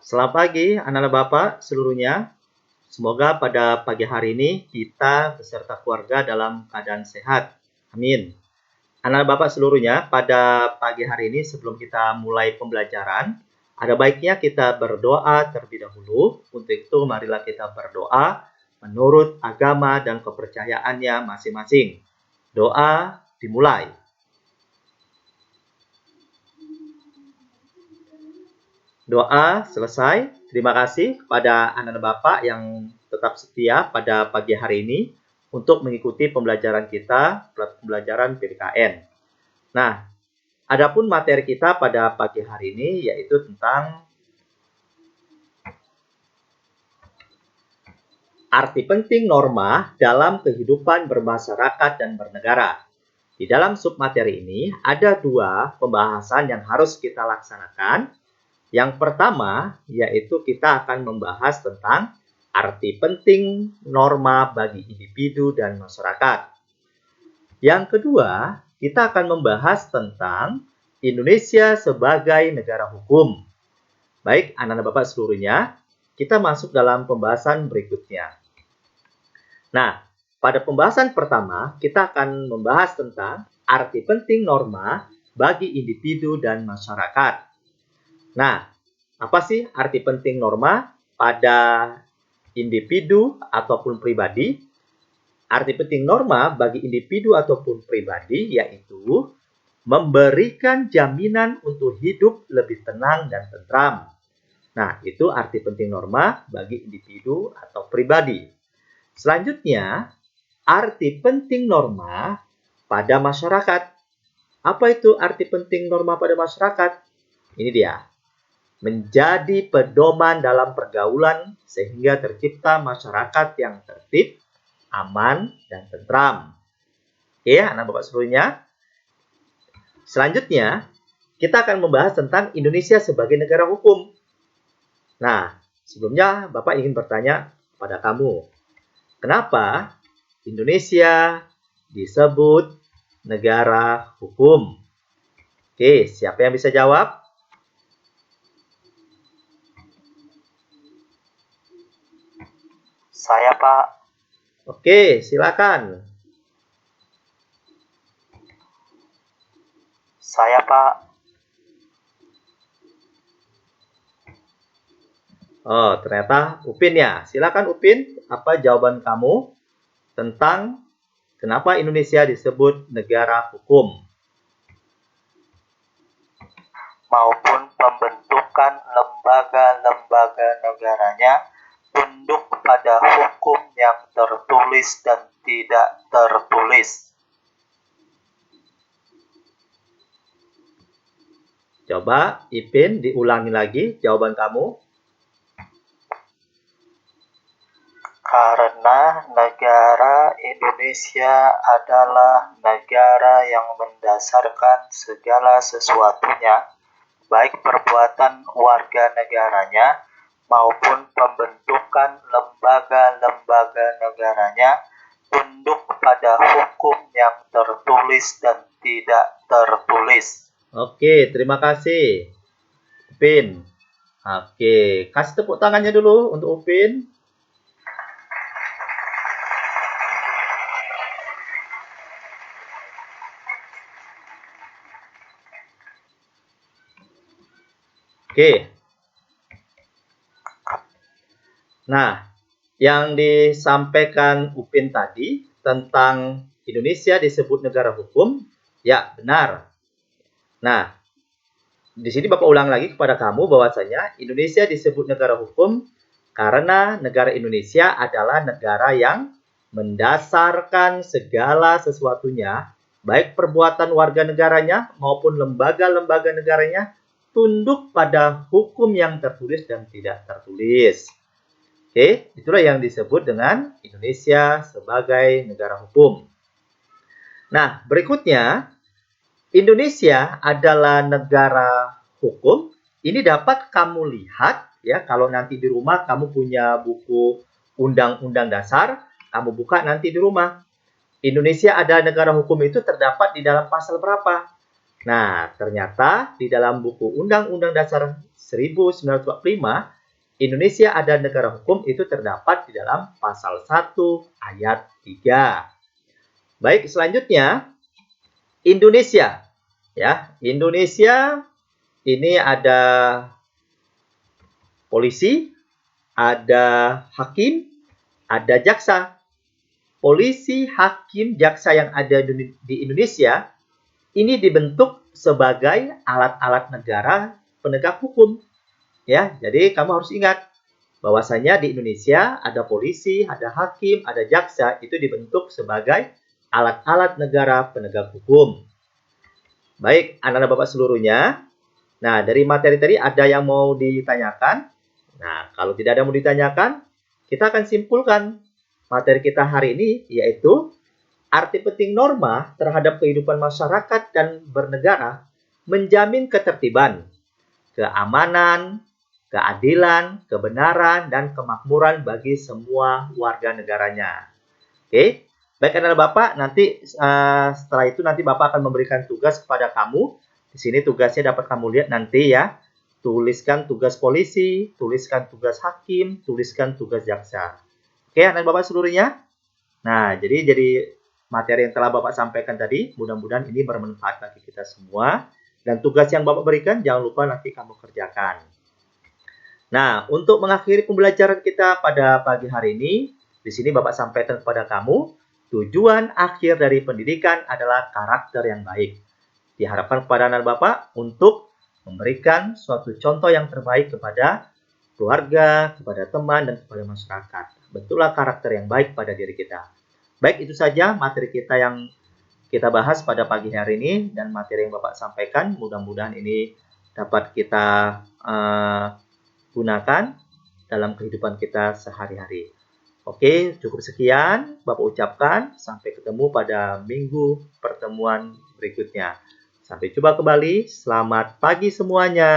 Selamat pagi anak-anak Bapak seluruhnya. Semoga pada pagi hari ini kita beserta keluarga dalam keadaan sehat. Amin. Anak-anak Bapak seluruhnya, pada pagi hari ini sebelum kita mulai pembelajaran, ada baiknya kita berdoa terlebih dahulu. Untuk itu marilah kita berdoa menurut agama dan kepercayaannya masing-masing. Doa dimulai. Doa selesai. Terima kasih kepada anak-anak Bapak yang tetap setia pada pagi hari ini untuk mengikuti pembelajaran kita, pembelajaran PPKN. Nah, adapun materi kita pada pagi hari ini yaitu tentang arti penting norma dalam kehidupan bermasyarakat dan bernegara. Di dalam submateri ini ada dua pembahasan yang harus kita laksanakan. Yang pertama, yaitu kita akan membahas tentang arti penting norma bagi individu dan masyarakat. Yang kedua, kita akan membahas tentang Indonesia sebagai negara hukum. Baik, anak-anak Bapak seluruhnya, kita masuk dalam pembahasan berikutnya. Nah, pada pembahasan pertama, kita akan membahas tentang arti penting norma bagi individu dan masyarakat. Nah, apa sih arti penting norma pada individu ataupun pribadi? Arti penting norma bagi individu ataupun pribadi yaitu memberikan jaminan untuk hidup lebih tenang dan tentram. Nah, itu arti penting norma bagi individu atau pribadi. Selanjutnya, arti penting norma pada masyarakat. Apa itu arti penting norma pada masyarakat? Ini dia. Menjadi pedoman dalam pergaulan sehingga tercipta masyarakat yang tertib, aman, dan tentram. Oke, anak Bapak seluruhnya. Selanjutnya, kita akan membahas tentang Indonesia sebagai negara hukum. Nah, sebelumnya Bapak ingin bertanya kepada kamu, kenapa Indonesia disebut negara hukum? Oke, siapa yang bisa jawab? Saya, Pak. Oke, silakan. Saya, Pak. Oh, ternyata Upin ya. Silakan Upin, apa jawaban kamu tentang kenapa Indonesia disebut negara hukum? Maupun pembentukan lembaga-lembaga negaranya tunduk pada hukum yang tertulis dan tidak tertulis. Coba Ipin diulangi lagi jawaban kamu. Karena negara Indonesia adalah negara yang mendasarkan segala sesuatunya, baik perbuatan warga negaranya maupun pembentukan lembaga-lembaga negaranya tunduk pada hukum yang tertulis dan tidak tertulis. Oke, terima kasih Upin. Oke, kasih tepuk tangannya dulu untuk Upin. Oke. Nah, yang disampaikan Upin tadi tentang Indonesia disebut negara hukum, ya benar. Nah, di sini Bapak ulang lagi kepada kamu bahwasanya Indonesia disebut negara hukum karena negara Indonesia adalah negara yang mendasarkan segala sesuatunya, baik perbuatan warga negaranya maupun lembaga-lembaga negaranya, tunduk pada hukum yang tertulis dan tidak tertulis. Oke, itulah yang disebut dengan Indonesia sebagai negara hukum. Nah, berikutnya, Indonesia adalah negara hukum. Ini dapat kamu lihat ya, kalau nanti di rumah kamu punya buku Undang-Undang Dasar, kamu buka nanti di rumah. Indonesia adalah negara hukum itu terdapat di dalam pasal berapa? Nah, ternyata di dalam buku Undang-Undang Dasar 1945, Indonesia adalah negara hukum itu terdapat di dalam pasal 1 ayat 3. Baik, selanjutnya Indonesia. Ya, Indonesia ini ada polisi, ada hakim, ada jaksa. Polisi, hakim, jaksa yang ada di Indonesia ini dibentuk sebagai alat-alat negara penegak hukum. Ya, jadi kamu harus ingat bahwasanya di Indonesia ada polisi, ada hakim, ada jaksa, itu dibentuk sebagai alat-alat negara penegak hukum. Baik, anak-anak Bapak seluruhnya. Nah, dari materi tadi ada yang mau ditanyakan? Nah, kalau tidak ada yang mau ditanyakan, kita akan simpulkan materi kita hari ini, yaitu arti penting norma terhadap kehidupan masyarakat dan bernegara menjamin ketertiban, keamanan, keadilan, kebenaran, dan kemakmuran bagi semua warga negaranya. Oke, baik anak-anak Bapak, nanti setelah itu nanti Bapak akan memberikan tugas kepada kamu. Di sini tugasnya dapat kamu lihat nanti ya. Tuliskan tugas polisi, tuliskan tugas hakim, tuliskan tugas jaksa. Oke, anak-anak Bapak seluruhnya. Nah, jadi materi yang telah Bapak sampaikan tadi, mudah-mudahan ini bermanfaat bagi kita semua. Dan tugas yang Bapak berikan, jangan lupa nanti kamu kerjakan. Nah, untuk mengakhiri pembelajaran kita pada pagi hari ini, di sini Bapak sampaikan kepada kamu, tujuan akhir dari pendidikan adalah karakter yang baik. Diharapkan kepada anak Bapak untuk memberikan suatu contoh yang terbaik kepada keluarga, kepada teman, dan kepada masyarakat. Bentuklah karakter yang baik pada diri kita. Baik, itu saja materi kita yang kita bahas pada pagi hari ini, dan materi yang Bapak sampaikan mudah-mudahan ini dapat kita gunakan dalam kehidupan kita sehari-hari. Oke, cukup sekian Bapak ucapkan. Sampai ketemu pada minggu pertemuan berikutnya. Sampai jumpa kembali. Selamat pagi semuanya.